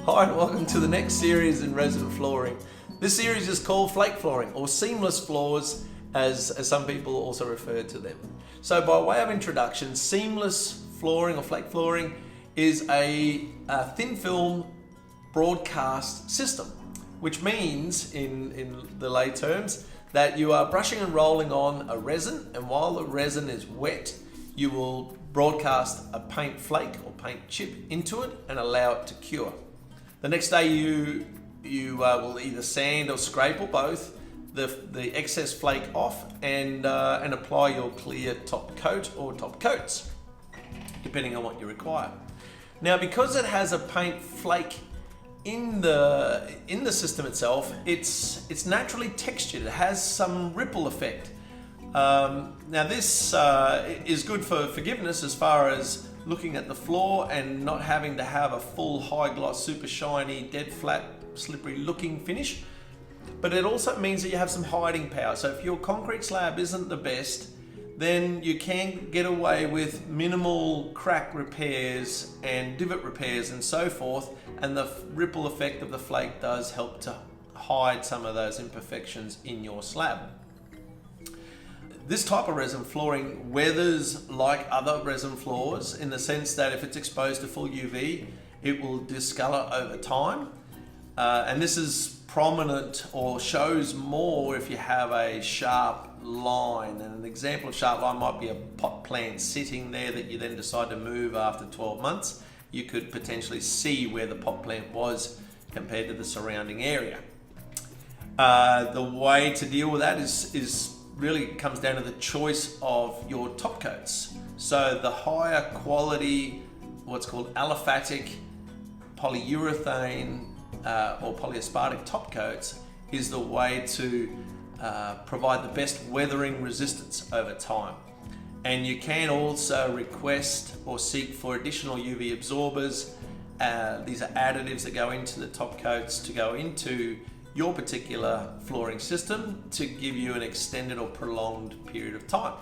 Hi and welcome to the next series in resin flooring. This series is called Flake Flooring, or seamless floors as some people also refer to them. So by way of introduction, seamless flooring or flake flooring is a thin film broadcast system, which means in the lay terms that you are brushing and rolling on a resin, and while the resin is wet, you will broadcast a paint flake or paint chip into it and allow it to cure. The next day you will either sand or scrape or both the excess flake off and apply your clear top coat or top coats, depending on what you require. Now, because it has a paint flake in the system itself, it's naturally textured. It has some ripple effect. Now this is good for forgiveness as far as looking at the floor and not having to have a full high gloss, super shiny, dead flat, slippery looking finish. But it also means that you have some hiding power. So if your concrete slab isn't the best, then you can get away with minimal crack repairs and divot repairs and so forth, and the ripple effect of the flake does help to hide some of those imperfections in your slab. This type of resin flooring weathers like other resin floors in the sense that if it's exposed to full UV, it will discolor over time. And this is prominent or shows more if you have a sharp line. And an example of sharp line might be a pot plant sitting there that you then decide to move after 12 months. You could potentially see where the pot plant was compared to the surrounding area. The way to deal with that is really comes down to the choice of your top coats. So the higher quality, what's called aliphatic polyurethane or polyaspartic top coats is the way to provide the best weathering resistance over time. And you can also request or seek for additional UV absorbers. These are additives that go into the top coats to go into your particular flooring system to give you an extended or prolonged period of time.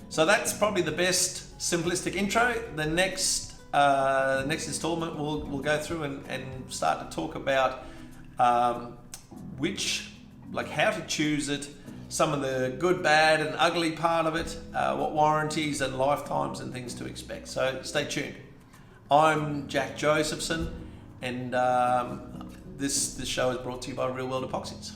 So that's probably the best simplistic intro. The next installment we'll go through and start to talk about how to choose it, some of the good, bad and ugly part of it, what warranties and lifetimes and things to expect. So stay tuned. I'm Jack Josephson, and this show is brought to you by Real World Epoxies.